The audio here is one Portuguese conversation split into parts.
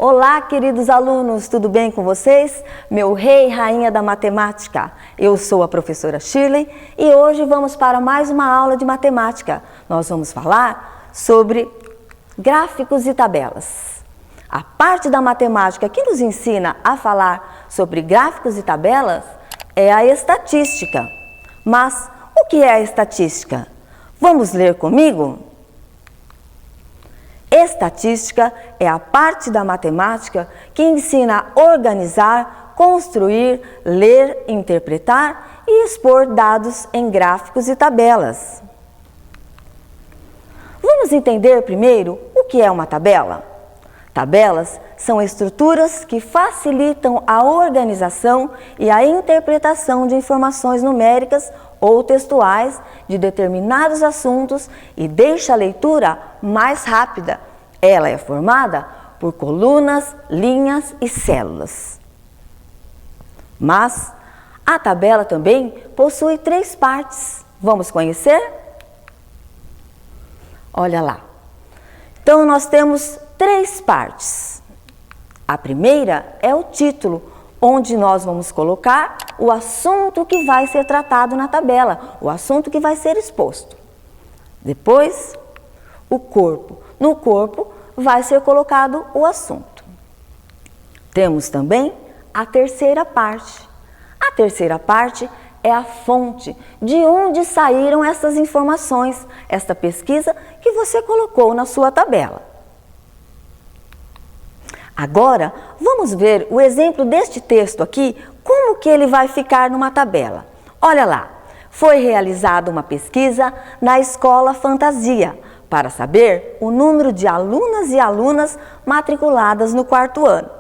Olá, queridos alunos, tudo bem com vocês? Meu rei e rainha da matemática. Eu sou a professora Shirley e hoje vamos para mais uma aula de matemática. Nós vamos falar sobre gráficos e tabelas. A parte da matemática que nos ensina a falar sobre gráficos e tabelas é a estatística. Mas o que é a estatística? Vamos ler comigo? Estatística é a parte da matemática que ensina a organizar, construir, ler, interpretar e expor dados em gráficos e tabelas. Vamos entender primeiro o que é uma tabela? Tabelas são estruturas que facilitam a organização e a interpretação de informações numéricas ou textuais de determinados assuntos e deixa a leitura mais rápida. Ela é formada por colunas, linhas e células. Mas a tabela também possui 3 partes. Vamos conhecer? Olha lá. Então, nós temos 3 partes. A primeira é o título, onde nós vamos colocar o assunto que vai ser tratado na tabela, o assunto que vai ser exposto. Depois, o corpo. No corpo vai ser colocado o assunto. Temos também a terceira parte. A terceira parte é a fonte, de onde saíram essas informações, esta pesquisa que você colocou na sua tabela. Agora, vamos ver o exemplo deste texto aqui, como que ele vai ficar numa tabela. Olha lá, foi realizada uma pesquisa na Escola Fantasia para saber o número de alunas e alunas matriculadas no 4º ano.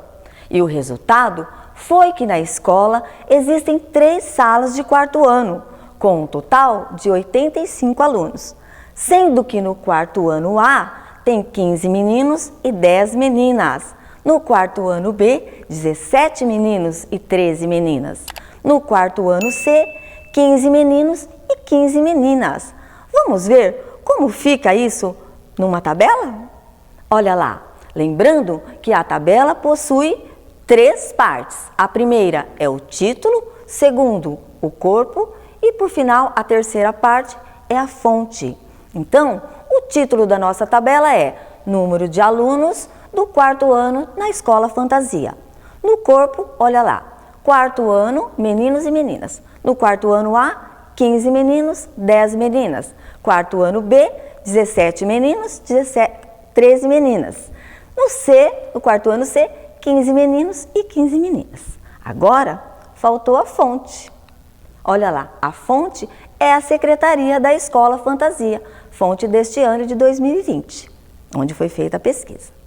E o resultado foi que na escola existem 3 salas de 4º ano, com um total de 85 alunos, sendo que no 4º ano A tem 15 meninos e 10 meninas. No 4º ano B, 17 meninos e 13 meninas. No 4º ano C, 15 meninos e 15 meninas. Vamos ver como fica isso numa tabela? Olha lá, lembrando que a tabela possui 3 partes. A primeira é o título, segundo, o corpo e, por final, a terceira parte é a fonte. Então, o título da nossa tabela é Número de alunos do 4º ano na Escola Fantasia. No corpo, olha lá, 4º ano, meninos e meninas. No 4º ano A, 15 meninos, 10 meninas. 4º ano B, 17 meninos, 13 meninas. No C, no 4º ano C, 15 meninos e 15 meninas. Agora, faltou a fonte. Olha lá, a fonte é a Secretaria da Escola Fantasia, fonte deste ano de 2020, onde foi feita a pesquisa.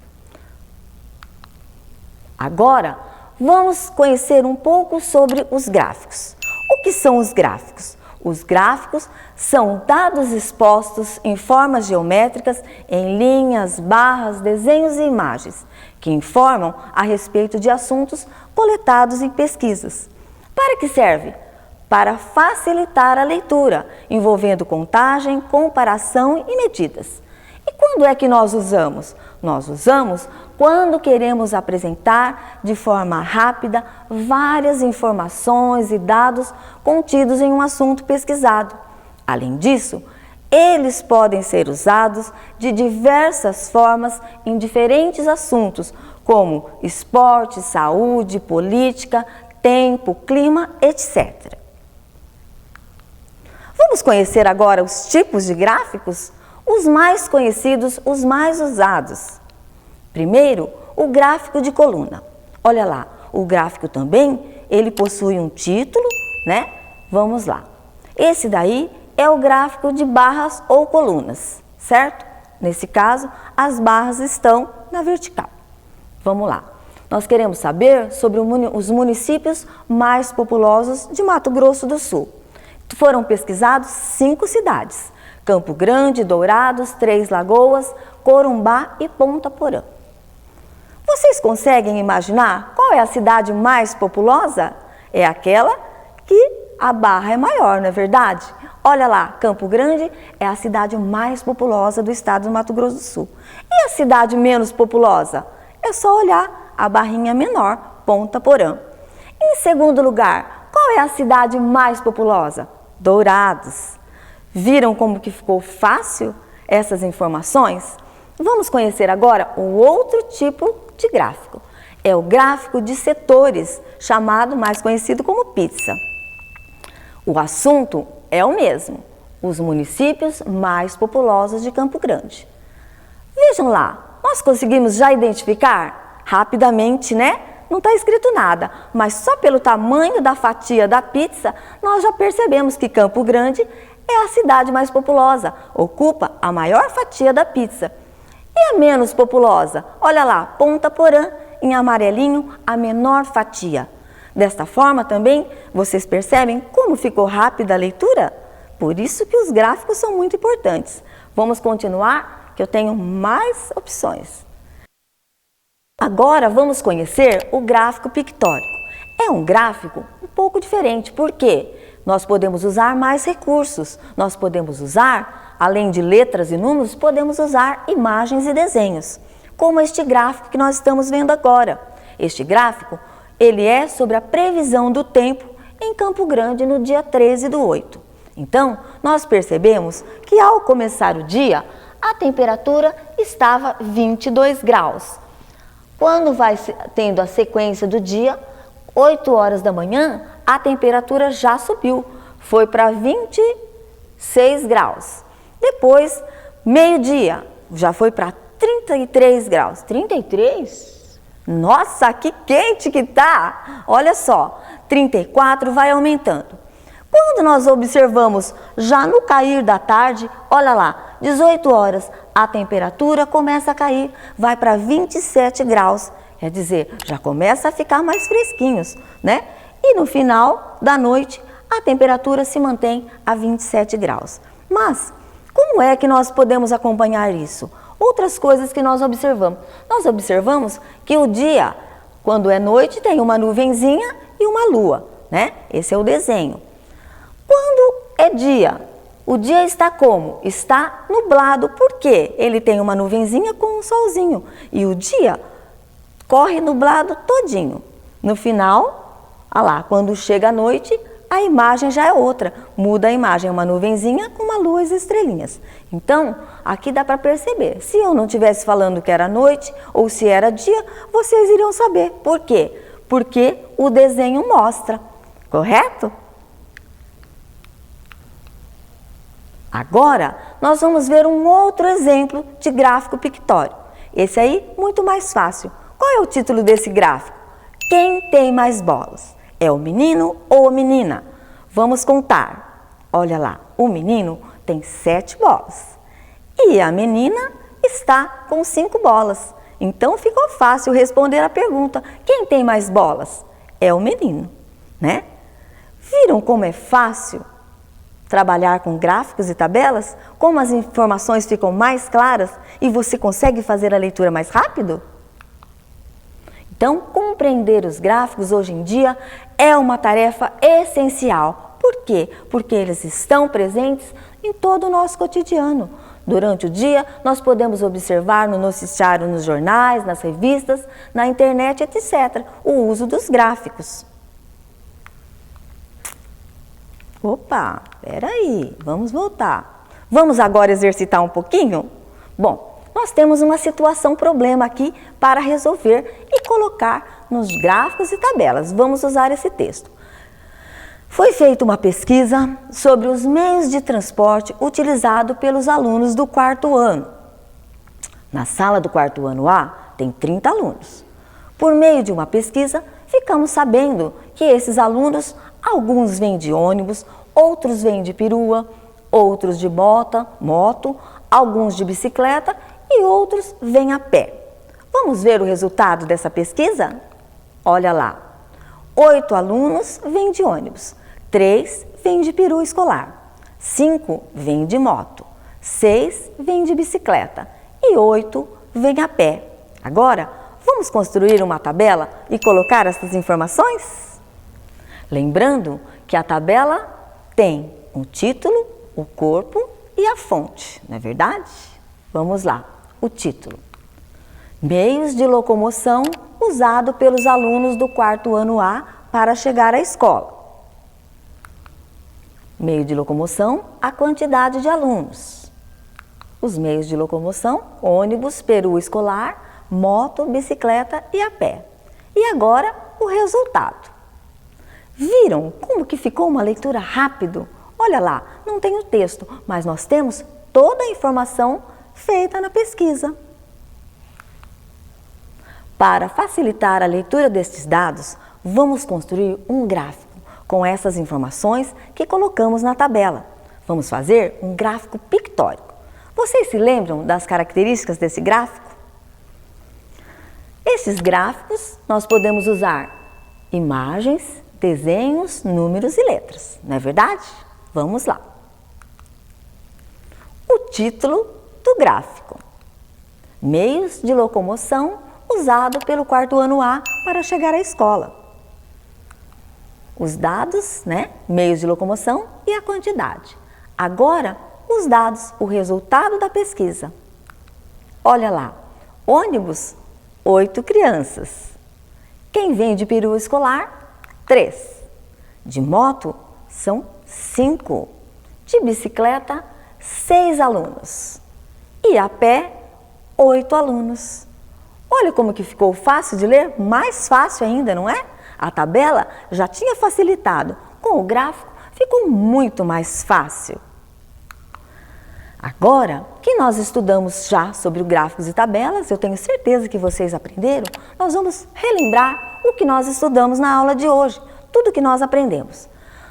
Agora, vamos conhecer um pouco sobre os gráficos. O que são os gráficos? Os gráficos são dados expostos em formas geométricas, em linhas, barras, desenhos e imagens, que informam a respeito de assuntos coletados em pesquisas. Para que serve? Para facilitar a leitura, envolvendo contagem, comparação e medidas. E quando é que nós usamos? Nós usamos quando queremos apresentar de forma rápida várias informações e dados contidos em um assunto pesquisado. Além disso, eles podem ser usados de diversas formas em diferentes assuntos, como esporte, saúde, política, tempo, clima, etc. Vamos conhecer agora os tipos de gráficos? Os mais conhecidos, os mais usados. Primeiro, o gráfico de coluna. Olha lá, o gráfico também, ele possui um título, né? Vamos lá. Esse daí é o gráfico de barras ou colunas, certo? Nesse caso, as barras estão na vertical. Vamos lá. Nós queremos saber sobre os municípios mais populosos de Mato Grosso do Sul. Foram pesquisados 5 cidades: Campo Grande, Dourados, 3 Lagoas, Corumbá e Ponta Porã. Vocês conseguem imaginar qual é a cidade mais populosa? É aquela que a barra é maior, não é verdade? Olha lá, Campo Grande é a cidade mais populosa do estado do Mato Grosso do Sul. E a cidade menos populosa? É só olhar a barrinha menor, Ponta Porã. Em segundo lugar, qual é a cidade mais populosa? Dourados. Viram como que ficou fácil essas informações? Vamos conhecer agora um outro tipo de gráfico. É o gráfico de setores, chamado mais conhecido como pizza. O assunto é o mesmo, os municípios mais populosos de Campo Grande. Vejam lá, nós conseguimos já identificar rapidamente, né? Não está escrito nada, mas só pelo tamanho da fatia da pizza, nós já percebemos que Campo Grande é a cidade mais populosa, ocupa a maior fatia da pizza. E a menos populosa? Olha lá, Ponta Porã, em amarelinho, a menor fatia. Desta forma também, vocês percebem como ficou rápida a leitura? Por isso que os gráficos são muito importantes. Vamos continuar, que eu tenho mais opções. Agora vamos conhecer o gráfico pictórico. É um gráfico um pouco diferente, porque nós podemos usar mais recursos. Nós podemos usar, além de letras e números, podemos usar imagens e desenhos, como este gráfico que nós estamos vendo agora. Este gráfico, ele é sobre a previsão do tempo em Campo Grande no dia 13/8. Então, nós percebemos que ao começar o dia, a temperatura estava 22 graus. Quando vai tendo a sequência do dia, 8 horas da manhã, a temperatura já subiu, foi para 26 graus. Depois, meio-dia, já foi para 33 graus. 33? Nossa, que quente que tá! Olha só, 34 vai aumentando. Quando nós observamos já no cair da tarde, olha lá, 18 horas, a temperatura começa a cair, vai para 27 graus. Quer dizer, já começa a ficar mais fresquinhos, né? E no final da noite, a temperatura se mantém a 27 graus. Mas, como é que nós podemos acompanhar isso? Outras coisas que nós observamos. Nós observamos que o dia, quando é noite, tem uma nuvenzinha e uma lua, né? Esse é o desenho. Quando é dia, o dia está como? Está nublado, porque ele tem uma nuvenzinha com um solzinho. E o dia corre nublado todinho. No final, olha lá, quando chega a noite, a imagem já é outra. Muda a imagem, é uma nuvenzinha com uma lua e estrelinhas. Então, aqui dá para perceber. Se eu não estivesse falando que era noite ou se era dia, vocês iriam saber. Por quê? Porque o desenho mostra, correto? Agora, nós vamos ver um outro exemplo de gráfico pictórico. Esse aí, muito mais fácil. Qual é o título desse gráfico? Quem tem mais bolas? É o menino ou a menina? Vamos contar. Olha lá, o menino tem 7 bolas. E a menina está com 5 bolas. Então, ficou fácil responder a pergunta. Quem tem mais bolas? É o menino, né? Viram como é fácil trabalhar com gráficos e tabelas? Como as informações ficam mais claras e você consegue fazer a leitura mais rápido? Então, compreender os gráficos hoje em dia é uma tarefa essencial. Por quê? Porque eles estão presentes em todo o nosso cotidiano. Durante o dia, nós podemos observar no noticiário, nos jornais, nas revistas, na internet, etc., o uso dos gráficos. Opa, peraí, vamos voltar. Vamos agora exercitar um pouquinho? Bom, nós temos uma situação, problema aqui para resolver e colocar nos gráficos e tabelas. Vamos usar esse texto. Foi feita uma pesquisa sobre os meios de transporte utilizados pelos alunos do 4º ano. Na sala do 4º ano A, tem 30 alunos. Por meio de uma pesquisa, ficamos sabendo que esses alunos, alguns vêm de ônibus, outros vêm de perua, outros de moto, alguns de bicicleta e outros vêm a pé. Vamos ver o resultado dessa pesquisa? Olha lá, 8 alunos vêm de ônibus, 3 vêm de perua escolar, 5 vêm de moto, 6 vêm de bicicleta e 8 vêm a pé. Agora, vamos construir uma tabela e colocar essas informações? Lembrando que a tabela tem o título, o corpo e a fonte, não é verdade? Vamos lá, o título. Meios de locomoção usado pelos alunos do quarto ano A para chegar à escola. Meio de locomoção, a quantidade de alunos. Os meios de locomoção: ônibus, peru escolar, moto, bicicleta e a pé. E agora o resultado. Viram como que ficou uma leitura rápido? Olha lá, não tem o texto, mas nós temos toda a informação feita na pesquisa. Para facilitar a leitura destes dados, vamos construir um gráfico com essas informações que colocamos na tabela. Vamos fazer um gráfico pictórico. Vocês se lembram das características desse gráfico? Esses gráficos nós podemos usar imagens, desenhos, números e letras, não é verdade? Vamos lá. O título do gráfico: meios de locomoção usado pelo quarto ano A para chegar à escola. Os dados, meios de locomoção e a quantidade. Agora, os dados, o resultado da pesquisa. Olha lá, ônibus, 8 crianças. Quem vem de peru escolar? 3. De moto, são 5. De bicicleta, 6 alunos. E a pé, 8 alunos. Olha como que ficou fácil de ler, mais fácil ainda, não é? A tabela já tinha facilitado, com o gráfico ficou muito mais fácil. Agora que nós estudamos já sobre gráficos e tabelas, eu tenho certeza que vocês aprenderam, nós vamos relembrar o que nós estudamos na aula de hoje, tudo que nós aprendemos.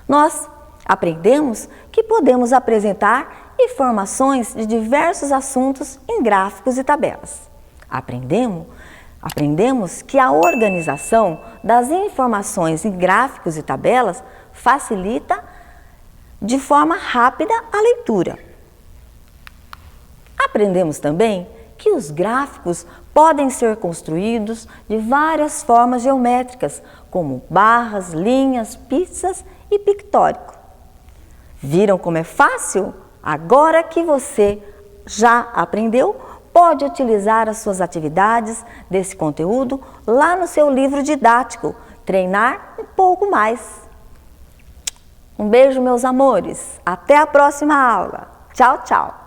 Nós aprendemos que podemos apresentar informações de diversos assuntos em gráficos e tabelas. Aprendemos que a organização das informações em gráficos e tabelas facilita de forma rápida a leitura. Aprendemos também que os gráficos podem ser construídos de várias formas geométricas, como barras, linhas, pizzas e pictórico. Viram como é fácil? Agora que você já aprendeu, pode utilizar as suas atividades desse conteúdo lá no seu livro didático, treinar um pouco mais. Um beijo, meus amores. Até a próxima aula. Tchau, tchau.